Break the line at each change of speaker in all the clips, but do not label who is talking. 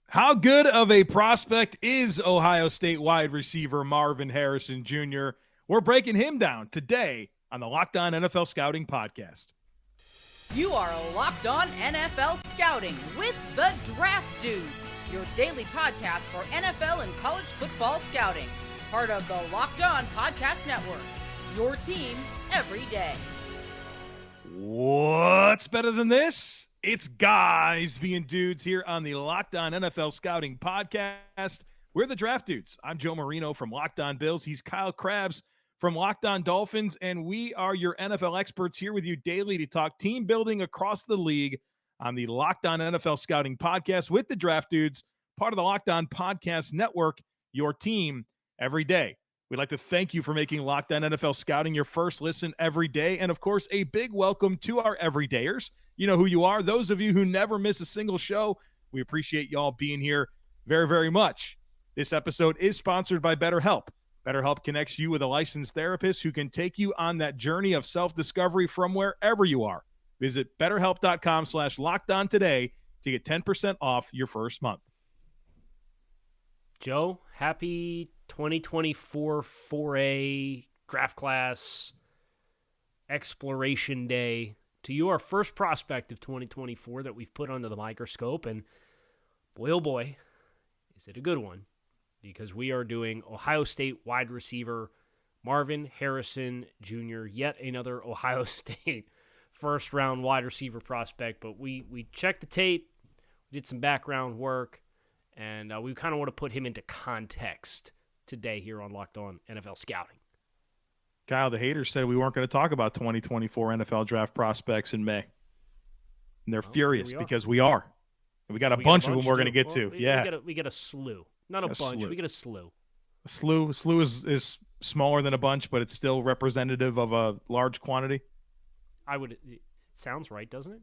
How good of a prospect is Ohio State wide receiver Marvin Harrison Jr.? We're breaking him down today on the Locked On NFL Scouting Podcast.
You are Locked On NFL Scouting with the Draft Dudes, your daily podcast for NFL and college football scouting. Part of the Locked On Podcast Network, your team every day.
What's better than this? It's guys being dudes here on the Locked On NFL Scouting Podcast. We're the Draft Dudes. I'm Joe Marino from Locked On Bills. He's Kyle Crabbs from Locked On Dolphins, and we are your NFL experts here with you daily to talk team building across the league on the Locked On NFL Scouting Podcast with the Draft Dudes, part of the Locked On Podcast Network, your team every day. We'd like to thank you for making Locked On NFL Scouting your first listen every day, and of course, a big welcome to our everydayers. You know who you are. Those of you who never miss a single show, we appreciate y'all being here very, very much. This episode is sponsored by BetterHelp. BetterHelp connects you with a licensed therapist who can take you on that journey of self-discovery from wherever you are. Visit BetterHelp.com/LockedOn today to get 10% off your first month.
Joe, happy 2024 4A draft class exploration day to you, our first prospect of 2024 that we've put under the microscope. And boy, oh boy, is it a good one, because we are doing Ohio State wide receiver Marvin Harrison Jr., yet another Ohio State first-round wide receiver prospect. But we checked the tape, we did some background work, and we kind of want to put him into context today here on Locked On NFL Scouting.
Kyle, the haters said we weren't going to talk about 2024 NFL draft prospects in May. And they're furious because we are. And we got a bunch of them we're going to get to.
We get a slew. Not a bunch. We get a slew.
A slew is smaller than a bunch, but it's still representative of a large quantity.
It sounds right, doesn't it?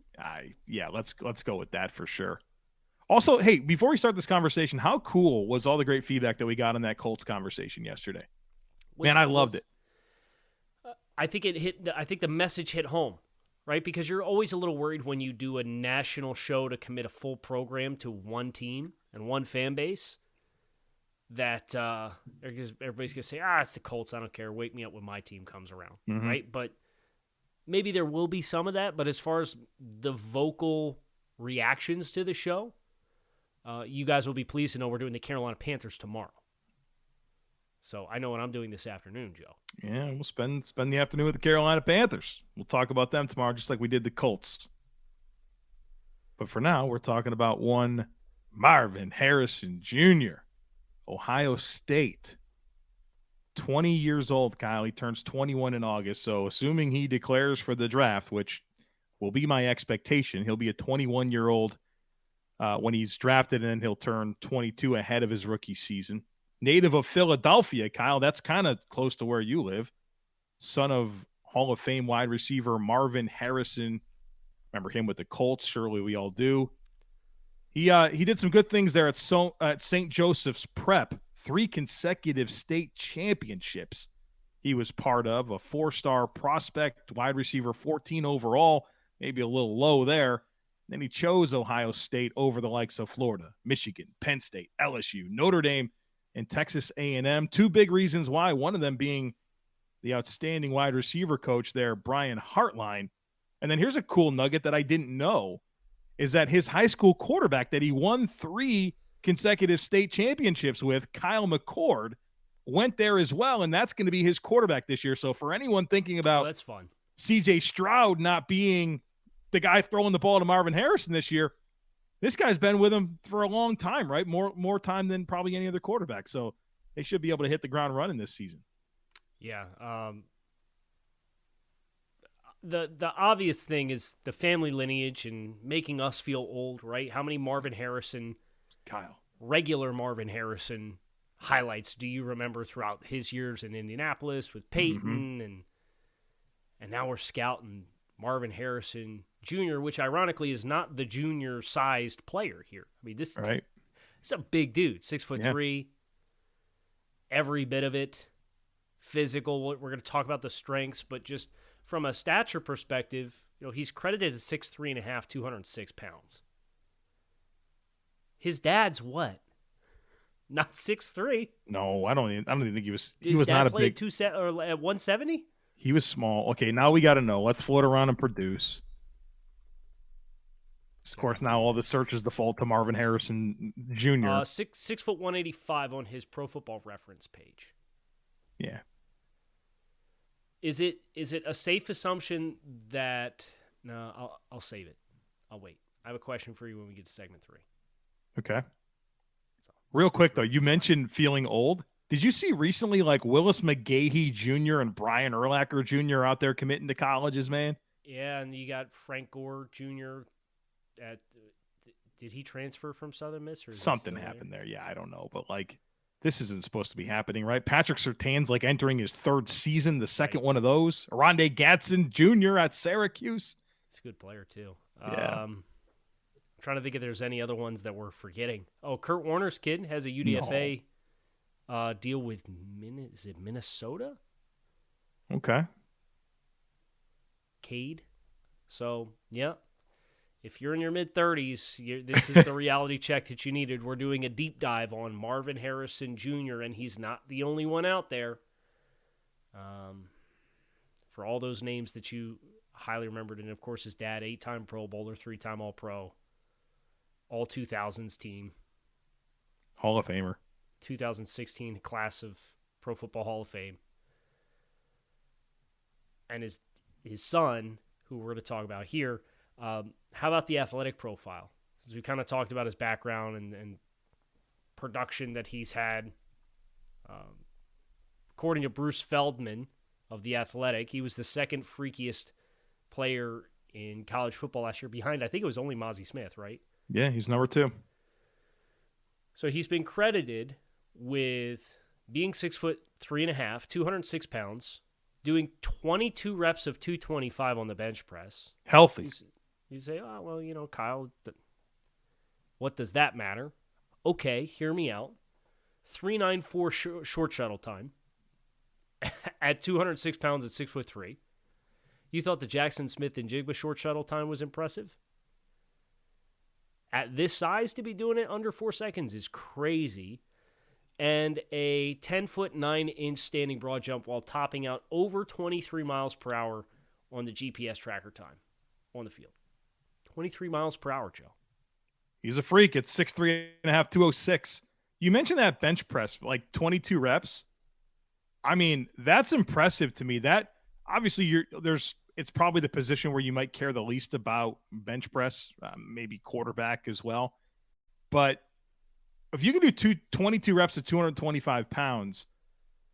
Yeah, let's go with that for sure. Also, hey, before we start this conversation, how cool was all the great feedback that we got on that Colts conversation yesterday? Man, I loved it.
I think the message hit home, right? Because you're always a little worried when you do a national show to commit a full program to one team and one fan base that everybody's going to say, it's the Colts, I don't care, wake me up when my team comes around, right? But maybe there will be some of that, but as far as the vocal reactions to the show, you guys will be pleased to know we're doing the Carolina Panthers tomorrow. So I know what I'm doing this afternoon, Joe.
Yeah, we'll spend the afternoon with the Carolina Panthers. We'll talk about them tomorrow, just like we did the Colts. But for now, we're talking about one Marvin Harrison Jr., Ohio State. 20 years old, Kyle. He turns 21 in August. So assuming he declares for the draft, which will be my expectation, he'll be a 21-year-old when he's drafted, and then he'll turn 22 ahead of his rookie season. Native of Philadelphia, Kyle, that's kind of close to where you live. Son of Hall of Fame wide receiver Marvin Harrison. Remember him with the Colts? Surely we all do. He did some good things there at St. Joseph's Prep. 3 consecutive state championships he was part of. A 4-star prospect, wide receiver, 14 overall. Maybe a little low there. Then he chose Ohio State over the likes of Florida, Michigan, Penn State, LSU, Notre Dame, and Texas A&M. 2 big reasons why, one of them being the outstanding wide receiver coach there, Brian Hartline. And then here's a cool nugget that I didn't know, is that his high school quarterback that he won 3 consecutive state championships with, Kyle McCord, went there as well, and that's going to be his quarterback this year. So for anyone thinking about
that's fun.
C.J. Stroud not being the guy throwing the ball to Marvin Harrison this year, this guy's been with him for a long time, right? More time than probably any other quarterback. So they should be able to hit the ground running this season.
Yeah. The obvious thing is the family lineage and making us feel old, right? How many regular Marvin Harrison highlights do you remember throughout his years in Indianapolis with Peyton and now we're scouting Marvin Harrison Jr., which ironically is not the junior-sized player here. I mean, this is a big dude, 6'3", every bit of it, physical. We're going to talk about the strengths, but just from a stature perspective, he's credited at 6'3.5", 206 pounds. His dad's what? Not 6'3".
No, I don't even think he was. He
His
was
dad
not a
played
big.
or at 170.
He was small. Okay, now we got to know. Let's float around and produce. Of course, now all the searches default to Marvin Harrison Jr.
6'1", 185 on his Pro Football Reference page.
Yeah.
Is it a safe assumption that I'll save it. I'll wait. I have a question for you when we get to segment 3.
Okay. Real quick though, you mentioned feeling old. Did you see recently like Willis McGahee Jr. and Brian Urlacher Jr. out there committing to colleges, man?
Yeah, and you got Frank Gore Jr. Did he transfer from Southern Miss or
something happened there? Yeah, I don't know, but like this isn't supposed to be happening, right? Patrick Surtain's like entering his 3rd season, the second one of those. Aronde Gatson Jr. at Syracuse.
He's a good player too.
Yeah.
I'm trying to think if there's any other ones that we're forgetting. Oh, Kurt Warner's kid has a UDFA deal with Minnesota?
Okay.
Cade. So, yeah. If you're in your mid-30s, this is the reality check that you needed. We're doing a deep dive on Marvin Harrison Jr., and he's not the only one out there. For all those names that you highly remembered, and, of course, his dad, 8-time Pro Bowler, 3-time All-Pro, all 2000s team.
Hall of Famer.
2016 class of Pro Football Hall of Fame. And his son, who we're going to talk about here, how about the athletic profile? Since we kind of talked about his background and production that he's had. According to Bruce Feldman of The Athletic, he was the 2nd freakiest player in college football last year behind, I think it was only Mozzie Smith, right?
Yeah, he's number 2.
So he's been credited with being 6'3.5", 206 pounds, doing 22 reps of 225 on the bench press.
Healthy.
You say, oh, well, Kyle, what does that matter? Okay, hear me out. 3.94 short shuttle time at 206 pounds at 6'3". You thought the Jackson Smith and Jigba short shuttle time was impressive? At this size, to be doing it under 4 seconds is crazy. And a 10-foot 9-inch standing broad jump while topping out over 23 miles per hour on the GPS tracker time on the field. 23 miles per hour, Joe.
He's a freak. It's 6'3.5", 206. You mentioned that bench press, like 22 reps. I mean, that's impressive to me. That obviously it's probably the position where you might care the least about bench press, maybe quarterback as well. But if you can do 22 reps at 225 pounds,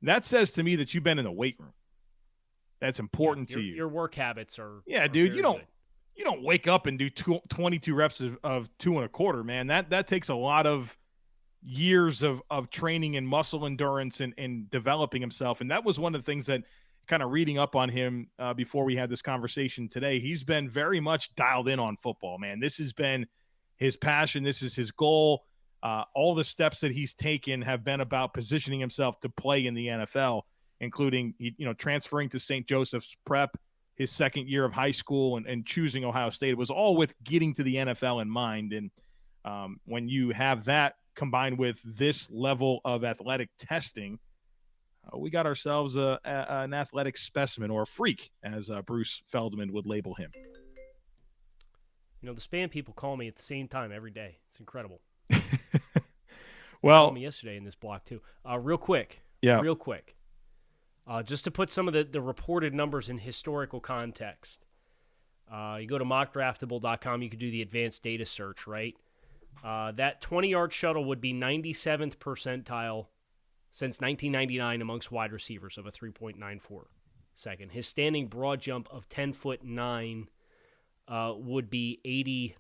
that says to me that you've been in the weight room. That's important to you.
Your work habits are.
Yeah, dude, you don't wake up and do 22 reps of 2.25, man. That takes a lot of years of training and muscle endurance and developing himself. And that was one of the things that kind of reading up on him before we had this conversation today. He's been very much dialed in on football, man. This has been his passion. This is his goal. All the steps that he's taken have been about positioning himself to play in the NFL, including, transferring to St. Joseph's Prep his 2nd year of high school and choosing Ohio State. It was all with getting to the NFL in mind. And when you have that combined with this level of athletic testing, we got ourselves an athletic specimen, or a freak, as Bruce Feldman would label him.
The Spam people call me at the same time every day. It's incredible.
Well,
called me yesterday in this block too. Real quick. Just to put some of the reported numbers in historical context. You go to mockdraftable.com. You could do the advanced data search, right? That 20-yard shuttle would be 97th percentile since 1999 amongst wide receivers of a 3.94 second. His standing broad jump of 10'9" would be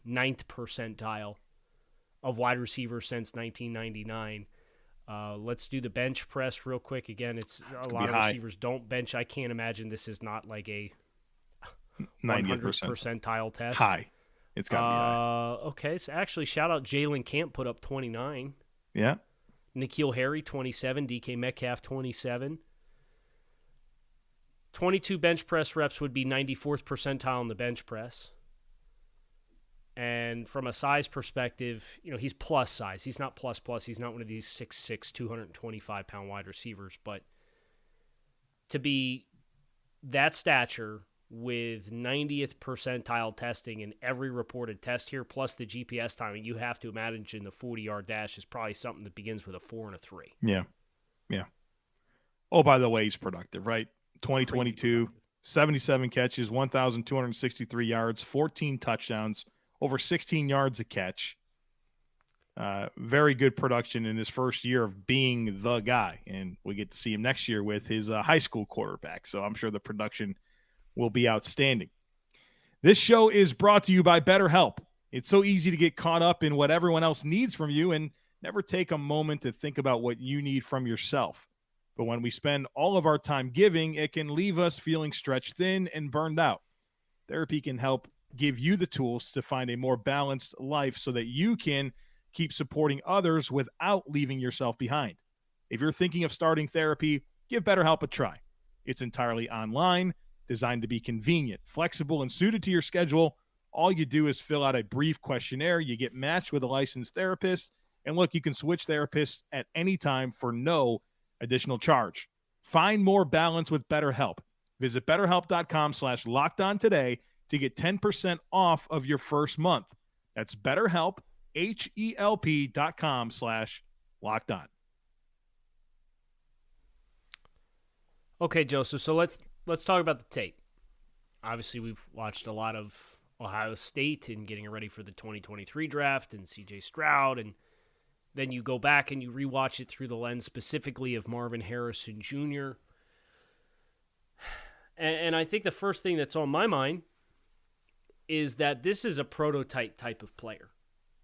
89th percentile of wide receivers since 1999. Let's do the bench press real quick. Again, it's a lot of receivers don't bench. I can't imagine this is not like a 100th percentile test.
High. It's got to be high.
Okay, so actually, shout out Jalen Camp put up 29.
Yeah.
N'Keal Harry, 27. DK Metcalf, 27. 22 bench press reps would be 94th percentile in the bench press. And from a size perspective, he's plus size. He's not plus. He's not one of these 6'6", 225-pound wide receivers. But to be that stature with 90th percentile testing in every reported test here, plus the GPS timing, you have to imagine the 40-yard dash is probably something that begins with a 4 and a 3.
Yeah. Oh, by the way, he's productive, right? 2022, 77 catches, 1,263 yards, 14 touchdowns, over 16 yards a catch. Very good production in his first year of being the guy. And we get to see him next year with his high school quarterback. So I'm sure the production will be outstanding. This show is brought to you by BetterHelp. It's so easy to get caught up in what everyone else needs from you and never take a moment to think about what you need from yourself. But when we spend all of our time giving, it can leave us feeling stretched thin and burned out. Therapy can help give you the tools to find a more balanced life so that you can keep supporting others without leaving yourself behind. If you're thinking of starting therapy, give BetterHelp a try. It's entirely online, designed to be convenient, flexible, and suited to your schedule. All you do is fill out a brief questionnaire. You get matched with a licensed therapist. And look, you can switch therapists at any time for no additional charge. Find more balance with BetterHelp. Visit BetterHelp.com/lockedon today to get 10% off of your first month. That's BetterHelp, HELP.com/lockedon.
Okay, Joseph, so let's talk about the tape. Obviously, we've watched a lot of Ohio State and getting ready for the 2023 draft and C.J. Stroud, and then you go back and you rewatch it through the lens specifically of Marvin Harrison Jr. And I think the first thing that's on my mind is that this is a prototype type of player.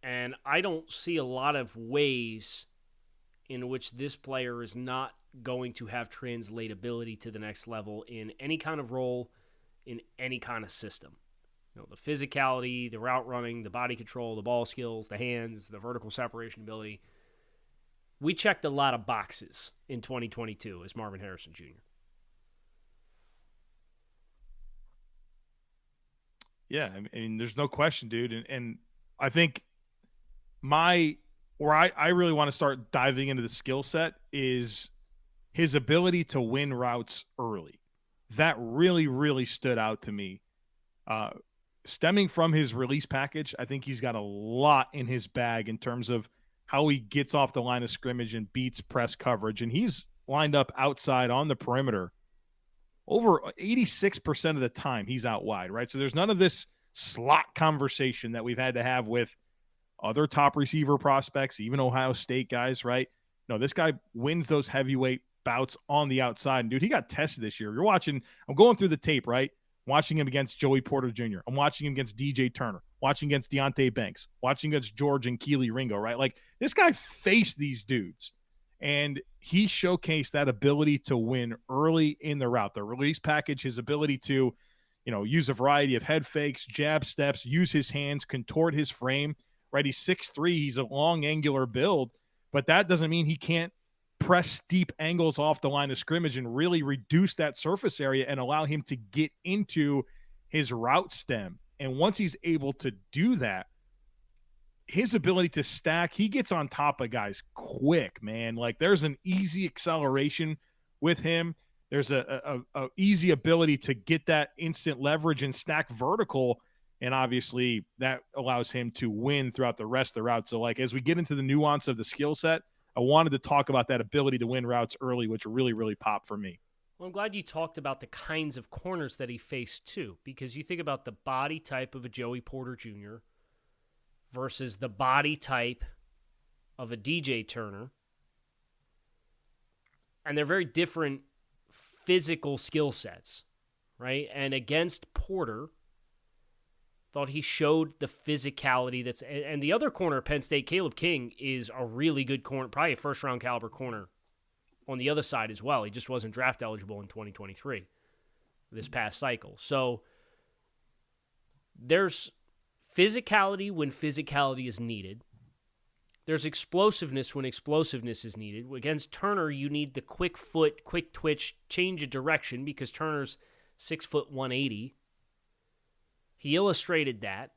And I don't see a lot of ways in which this player is not going to have translatability to the next level in any kind of role, in any kind of system. The physicality, the route running, the body control, the ball skills, the hands, the vertical separation ability. We checked a lot of boxes in 2022 as Marvin Harrison Jr.
Yeah, I mean, there's no question, dude. And I think I really want to start diving into the skill set is his ability to win routes early. That really, really stood out to me. Stemming from his release package, I think he's got a lot in his bag in terms of how he gets off the line of scrimmage and beats press coverage. And he's lined up outside on the perimeter over 86% of the time. He's out wide, right? So there's none of this slot conversation that we've had to have with other top receiver prospects, even Ohio State guys, right? No, this guy wins those heavyweight bouts on the outside. And dude, he got tested this year. I'm going through the tape, right? Watching him against Joey Porter Jr. I'm watching him against DJ Turner, watching against Deontay Banks, watching against George and Keely Ringo, right? Like, this guy faced these dudes, and he showcased that ability to win early in the route. The release package, his ability to, use a variety of head fakes, jab steps, use his hands, contort his frame, right? He's 6'3", he's a long, angular build, but that doesn't mean he can't press steep angles off the line of scrimmage and really reduce that surface area and allow him to get into his route stem. And once he's able to do that, his ability to stack, he gets on top of guys quick, man. Like, there's an easy acceleration with him. There's a easy ability to get that instant leverage and stack vertical. And obviously that allows him to win throughout the rest of the route. So, like, as we get into the nuance of the skill set, I wanted to talk about that ability to win routes early, which really, really popped for me.
Well, I'm glad you talked about the kinds of corners that he faced too, because you think about the body type of a Joey Porter Jr. versus the body type of a DJ Turner, and they're very different physical skill sets, right? And against Porter, thought he showed the physicality that's, and the other corner at Penn State, Caleb King, is a really good corner, probably a first-round caliber corner on the other side as well. He just wasn't draft eligible in 2023, this past cycle. So there's physicality when physicality is needed. There's explosiveness when explosiveness is needed. Against Turner, you need the quick foot, quick twitch, change of direction, because Turner's 6'180". He illustrated that.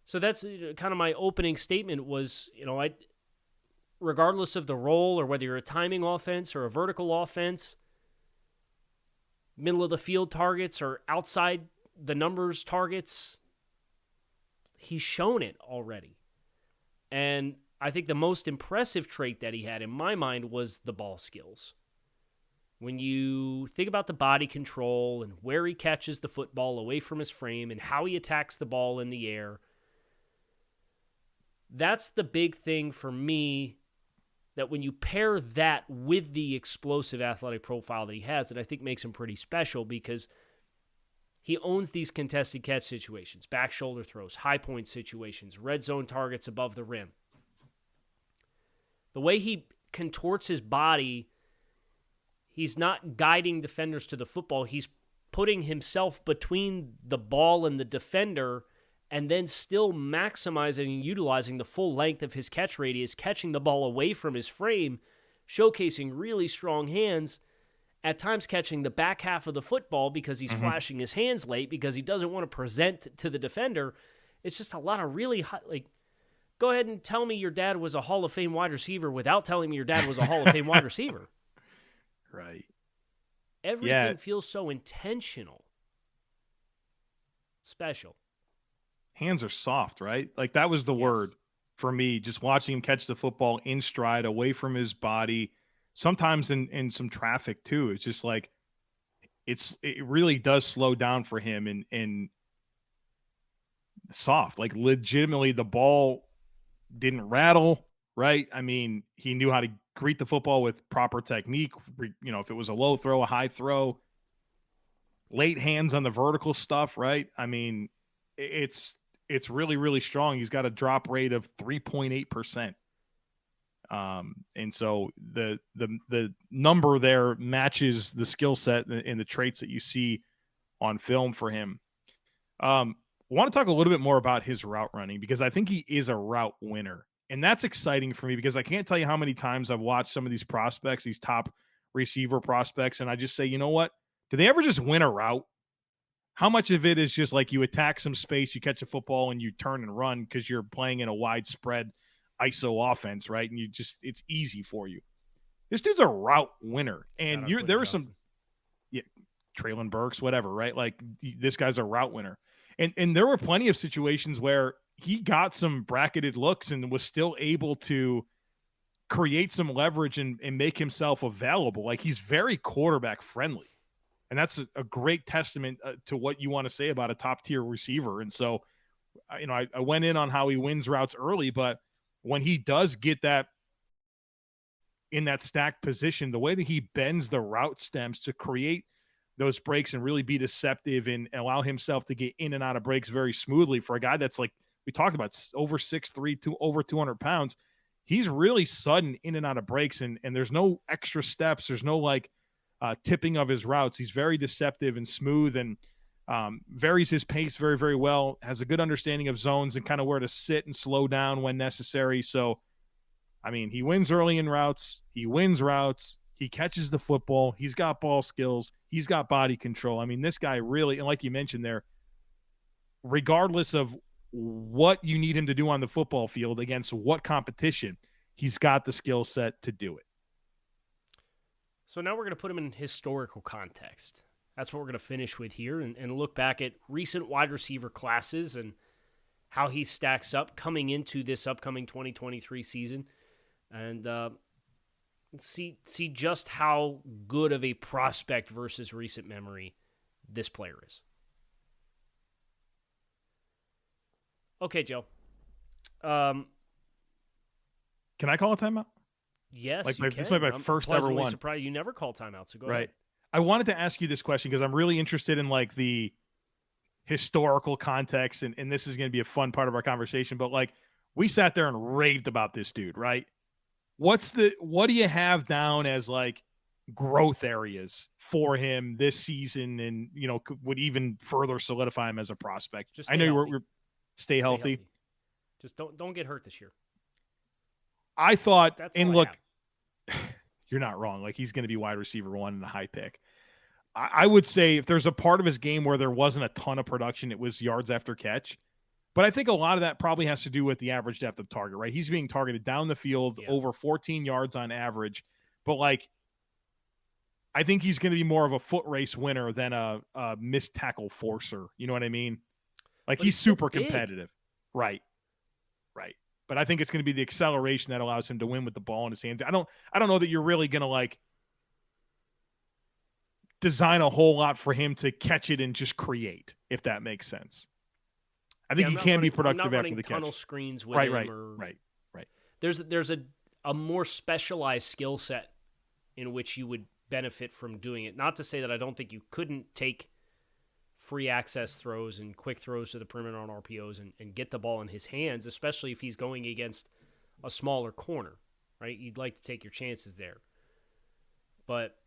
So that's kind of my opening statement was, regardless of the role or whether you're a timing offense or a vertical offense, middle of the field targets or outside the numbers targets, he's shown it already. And I think the most impressive trait that he had in my mind was the ball skills. When you think about the body control and where he catches the football away from his frame and how he attacks the ball in the air, that's the big thing for me, that when you pair that with the explosive athletic profile that he has, that I think makes him pretty special, because he owns these contested catch situations, back shoulder throws, high point situations, red zone targets above the rim. The way he contorts his body, he's not guiding defenders to the football. He's putting himself between the ball and the defender, and then still maximizing and utilizing the full length of his catch radius, catching the ball away from his frame, showcasing really strong hands, at times catching the back half of the football because he's flashing his hands late because he doesn't want to present to the defender. It's just a lot of really high, go ahead and tell me your dad was a Hall of Fame wide receiver without telling me your dad was a Hall of Fame wide receiver.
Right.
Everything feels so intentional. Special.
Hands are soft, right? Like that was the word for me, just watching him catch the football in stride, away from his body, sometimes in some traffic too. It's just like, it really does slow down for him and soft, like legitimately the ball didn't rattle, right? I mean, he knew how to greet the football with proper technique. If it was a low throw, a high throw, late hands on the vertical stuff, right? I mean, it's really, really strong. He's got a drop rate of 3.8%. And so the number there matches the skill set and the traits that you see on film for him. I want to talk a little bit more about his route running, because I think he is a route winner. And that's exciting for me, because I can't tell you how many times I've watched some of these prospects, these top receiver prospects, and I just say, you know what? Do they ever just win a route? How much of it is just like you attack some space, you catch a football, and you turn and run because you're playing in a widespread ISO offense, right? And it's easy for you. This dude's a route winner. And there were some, Traylon Burks, whatever, right? Like this guy's a route winner. And there were plenty of situations where he got some bracketed looks and was still able to create some leverage and make himself available. Like he's very quarterback friendly. And that's a great testament to what you want to say about a top tier receiver. And so, I went in on how he wins routes early, but when he does get that in that stacked position, the way that he bends the route stems to create those breaks and really be deceptive and allow himself to get in and out of breaks very smoothly for a guy that's like, we talked about, over 6'3", over 200 pounds. He's really sudden in and out of breaks, and there's no extra steps. There's no tipping of his routes. He's very deceptive and smooth, and varies his pace very, very well, has a good understanding of zones and kind of where to sit and slow down when necessary. So, I mean, he wins early in routes. He wins routes. He catches the football. He's got ball skills. He's got body control. I mean, this guy really, and like you mentioned there, regardless of what you need him to do on the football field against what competition, he's got the skill set to do it.
So now we're going to put him in historical context. That's what we're going to finish with here, and look back at recent wide receiver classes and how he stacks up coming into this upcoming 2023 season, and see just how good of a prospect versus recent memory this player is. Okay, Joe.
Can I call a timeout?
Yes,
like
you can.
This might be my first ever one.
Surprised you never call timeout, so go
right.
ahead.
I wanted to ask you this question because I'm really interested in like the historical context, and this is going to be a fun part of our conversation. But like, we sat there and raved about this dude, right? What do you have down as like growth areas for him this season, and would even further solidify him as a prospect?
Just
I know
healthy.
We're stay healthy.
Just don't get hurt this year.
I thought,
That's
and
all I
look,
have.
you're not wrong. Like, he's going to be wide receiver one and a high pick. I would say if there's a part of his game where there wasn't a ton of production, it was yards after catch. But I think a lot of that probably has to do with the average depth of target, right? He's being targeted down the field over 14 yards on average. But, like, I think he's going to be more of a foot race winner than a missed tackle forcer. You know what I mean? Like, he's super competitive. Right. But I think it's going to be the acceleration that allows him to win with the ball in his hands. I don't know that you're really going to, like, design a whole lot for him to catch it and just create, if that makes sense. I think he can be productive after the catch.
Tunnel screens with him.
Right.
There's a more specialized skill set in which you would benefit from doing it. Not to say that I don't think you couldn't take free access throws and quick throws to the perimeter on RPOs and get the ball in his hands, especially if he's going against a smaller corner, right? You'd like to take your chances there. But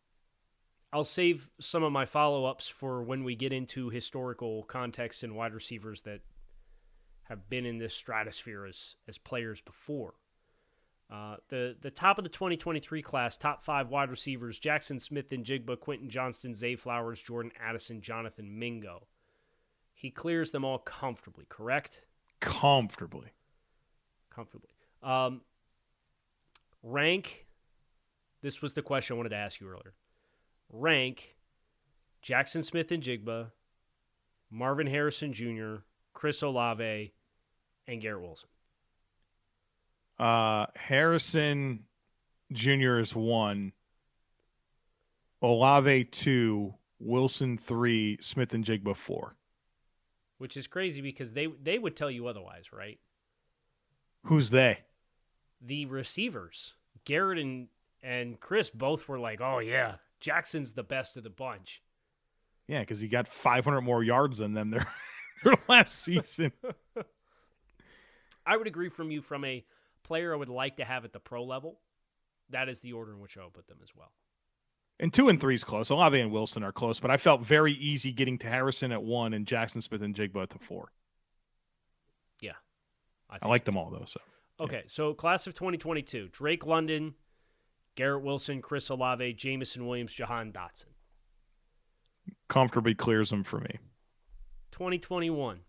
I'll save some of my follow-ups for when we get into historical context and wide receivers that have been in this stratosphere as players before. The top of the 2023 class, top 5 wide receivers: Jackson Smith-Njigba, Quentin Johnston, Zay Flowers, Jordan Addison, Jonathan Mingo. He clears them all comfortably, correct?
Comfortably.
Rank, this was the question I wanted to ask you earlier. Rank Jackson Smith-Njigba, Marvin Harrison Jr., Chris Olave, and Garrett Wilson.
Harrison Jr. is 1, Olave 2, Wilson 3, Smith-Njigba 4.
Which is crazy because they would tell you otherwise, right?
Who's they?
The receivers. Garrett and Chris both were like, oh yeah, Jackson's the best of the bunch.
Yeah, because he got 500 more yards than them their last season.
I would agree from you from a player I would like to have at the pro level. That is the order in which I would put them as well.
And 2 and 3 is close. Olave and Wilson are close, but I felt very easy getting to Harrison at 1 and Jackson Smith-Njigba to 4.
Yeah.
I like them all, though. So
okay, so class of 2022, Drake London, Garrett Wilson, Chris Olave, Jamison Williams, Jahan Dotson.
Comfortably clears them for me.
2021,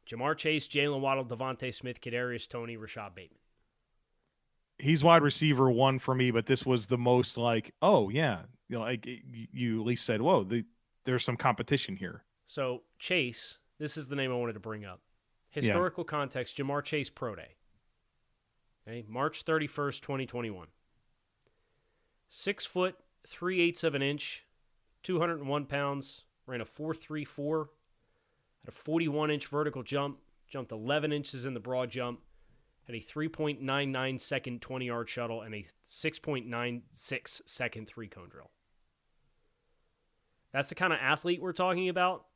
Jamar Chase, Jalen Waddle, Devontae Smith, Kadarius Toney, Rashad Bateman.
He's wide receiver 1 for me, but this was the most like, oh, yeah. You know, like you at least said, whoa, there's some competition here.
So Chase, this is the name I wanted to bring up. Historical context, Jamar Chase Pro Day. Okay, March 31st, 2021. 6 foot, 3/8 of an inch, 201 pounds, ran a 4.34, had a 41-inch vertical jump, jumped 11 inches in the broad jump, had a 3.99 second 20-yard shuttle, and a 6.96 second three-cone drill. That's the kind of athlete we're talking about,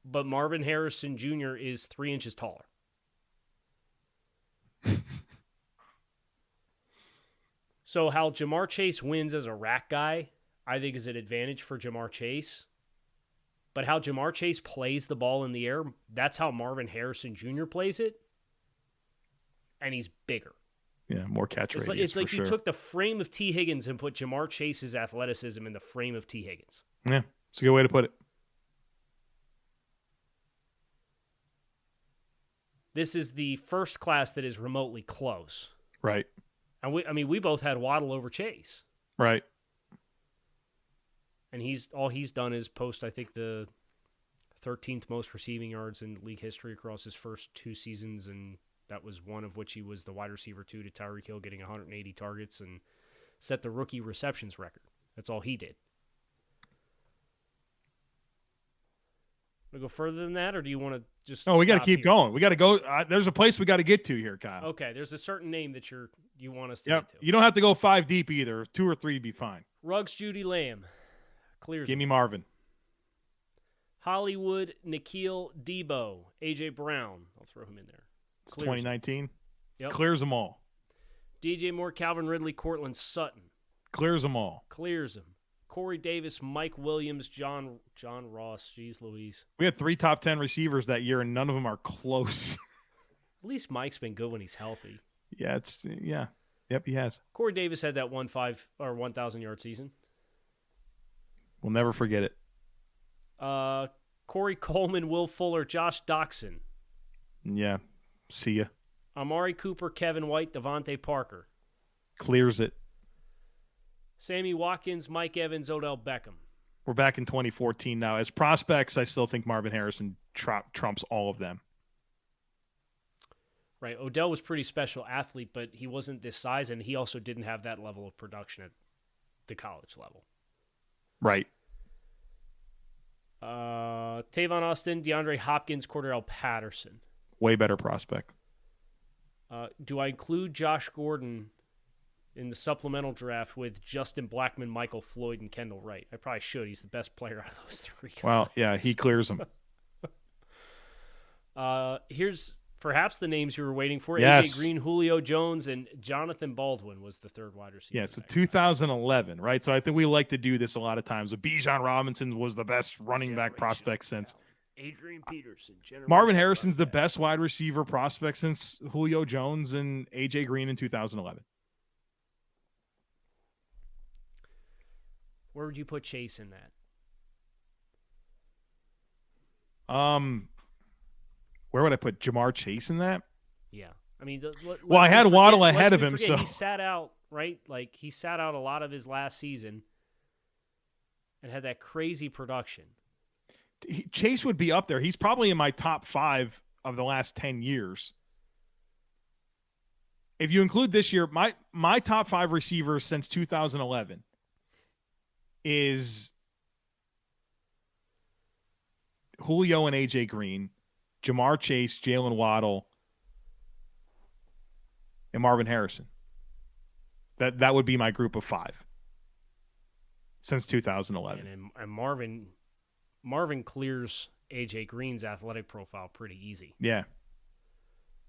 but Marvin Harrison Jr. is 3 inches taller. So how Jamar Chase wins as a rack guy, I think is an advantage for Jamar Chase. But how Jamar Chase plays the ball in the air, that's how Marvin Harrison Jr. plays it. And he's bigger.
Yeah, more catch radius.
It's like you took the frame of T. Higgins and put Jamar Chase's athleticism in the frame of T. Higgins.
Yeah, it's a good way to put it.
This is the first class that is remotely close.
Right.
And we both had Waddle over Chase.
Right.
And all he's done is post, I think, the 13th most receiving yards in league history across his first 2 seasons, and that was one of which he was the wide receiver 2 to Tyreek Hill, getting 180 targets and set the rookie receptions record. That's all he did. Want to go further than that, or do you want to just?
No, we got to keep going. We got to go. There's a place we got to get to here, Kyle.
Okay, there's a certain name that you want us to get to.
You don't have to go 5 deep either. 2 or 3 would be fine.
Ruggs, Judy Lamb, clears.
Give me Marvin.
Hollywood, Nikhil Debo, AJ Brown. I'll throw him in there.
It's 2019.
Yep.
Clears them all.
DJ Moore, Calvin Ridley, Cortland Sutton.
Clears them all.
Clears them. Corey Davis, Mike Williams, John Ross. Jeez Louise.
We had 3 top 10 receivers that year, and none of them are close.
At least Mike's been good when he's healthy.
Yeah. Yep, he has.
Corey Davis had that 1,000 yard season.
We'll never forget it.
Corey Coleman, Will Fuller, Josh Doxson.
Yeah. See ya.
Amari Cooper, Kevin White, Devontae Parker.
Clears it.
Sammy Watkins, Mike Evans, Odell Beckham.
We're back in 2014 now. As prospects, I still think Marvin Harrison trumps all of them.
Right. Odell was pretty special athlete, but he wasn't this size, and he also didn't have that level of production at the college level.
Right.
Tavon Austin, DeAndre Hopkins, Cordell Patterson.
Way better prospect.
Do I include Josh Gordon in the supplemental draft with Justin Blackmon, Michael Floyd, and Kendall Wright? I probably should. He's the best player out of those three guys.
Well, yeah, he clears them.
Here's perhaps the names you were waiting for.
Yes.
AJ Green, Julio Jones, and Jonathan Baldwin was the third wide receiver.
Yeah, so 2011, right? So I think we like to do this a lot of times. Bijan Robinson was the best running back prospect since.
Adrian Peterson.
Marvin Harrison's the best wide receiver prospect since Julio Jones and AJ Green in 2011.
Where would you put Chase in that?
Where would I put Jamar Chase in that?
Yeah. I mean,
I had Waddle ahead of him, so
he sat out, right? Like he sat out a lot of his last season and had that crazy production.
Chase would be up there. He's probably in my top 5 of the last 10 years. If you include this year, my top 5 receivers since 2011 is Julio and AJ Green, Jamar Chase, Jalen Waddle, and Marvin Harrison. That would be my group of 5 since 2011.
And Marvin clears AJ Green's athletic profile pretty easy.
Yeah.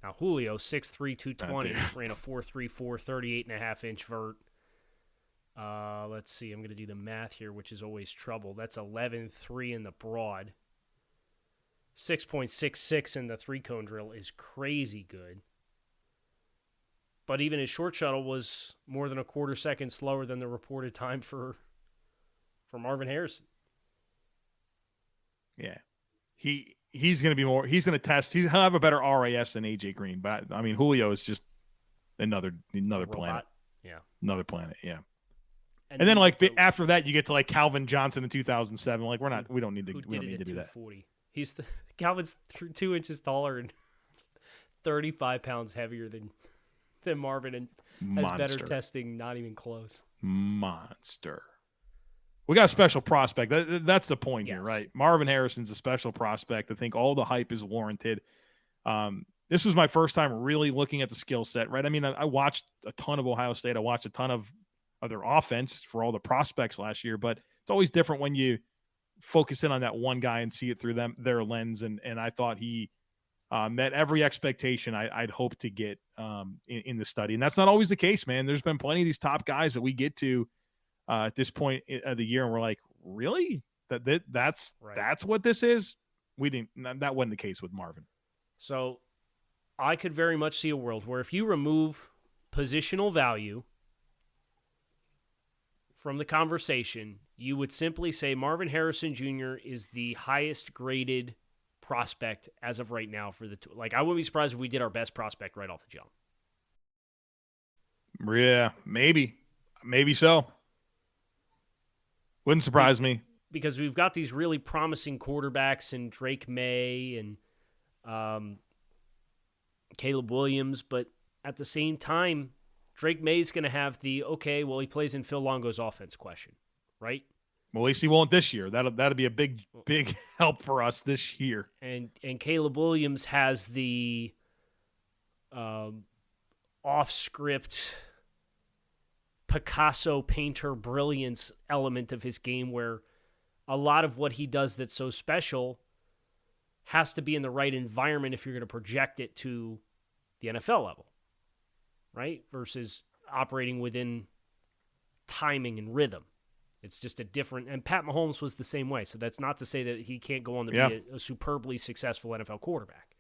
Now Julio, 6'3", 220, ran a 4.34, 38.5-inch vert. Let's see. I'm going to do the math here, which is always trouble. That's 11.3 in the broad. 6.66 in the 3-cone drill is crazy good. But even his short shuttle was more than a quarter second slower than the reported time for Marvin Harrison.
Yeah. He's going to be more – he's going to test – he'll have a better RAS than AJ Green. But, I mean, Julio is just another planet.
Yeah.
Another planet, yeah. And then, like, after that, you get to, like, Calvin Johnson in 2007. Like, we don't need to do that.
He's Calvin's 2 inches taller and 35 pounds heavier than Marvin and has better testing, not even close.
Monster. We got a special prospect. That's the point here, right? Marvin Harrison's a special prospect. I think all the hype is warranted. This was my first time really looking at the skill set, right? I mean, I watched a ton of Ohio State. I watched a ton of their offense for all the prospects last year, but it's always different when you focus in on that one guy and see it through their lens. And I thought he met every expectation I'd hoped to get in the study. And that's not always the case, man. There's been plenty of these top guys that we get to at this point of the year, and we're like, really? That's what this is? That wasn't the case with Marvin.
So I could very much see a world where if you remove positional value from the conversation, you would simply say Marvin Harrison Jr. is the highest graded prospect as of right now for the I wouldn't be surprised if we did our best prospect right off the jump.
Yeah, maybe so. Wouldn't surprise me.
Because we've got these really promising quarterbacks in Drake May and Caleb Williams, but at the same time, Drake May's going to have the, he plays in Phil Longo's offense question, right?
Well, at least he won't this year. That'll be a big help for us this year.
And Caleb Williams has the off-script Picasso painter brilliance element of his game where a lot of what he does that's so special has to be in the right environment if you're going to project it to the NFL level, right? Versus operating within timing and rhythm. It's just a different, and Pat Mahomes was the same way. So that's not to say that he can't go on to be a superbly successful NFL quarterback.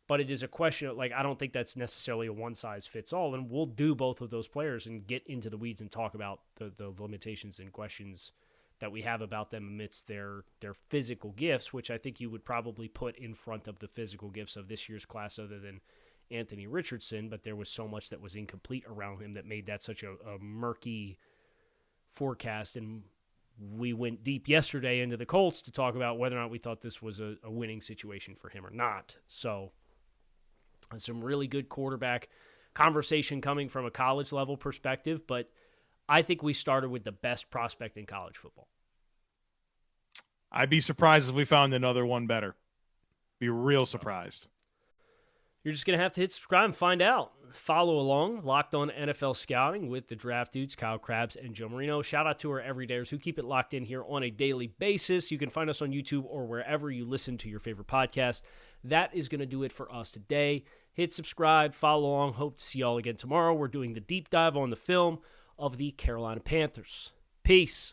But it is a question of, I don't think that's necessarily a one-size-fits-all, and we'll do both of those players and get into the weeds and talk about the limitations and questions that we have about them amidst their physical gifts, which I think you would probably put in front of the physical gifts of this year's class other than Anthony Richardson, but there was so much that was incomplete around him that made that such a murky forecast. And we went deep yesterday into the Colts to talk about whether or not we thought this was a winning situation for him or not. So some really good quarterback conversation coming from a college level perspective, but I think we started with the best prospect in college football.
I'd be surprised if we found another one better. Be real surprised.
You're just going to have to hit subscribe and find out. Follow along, Locked On NFL Scouting with the Draft Dudes, Kyle Crabbs and Joe Marino. Shout out to our everydayers who keep it locked in here on a daily basis. You can find us on YouTube or wherever you listen to your favorite podcast. That is going to do it for us today. Hit subscribe, follow along. Hope to see y'all again tomorrow. We're doing the deep dive on the film of the Carolina Panthers. Peace.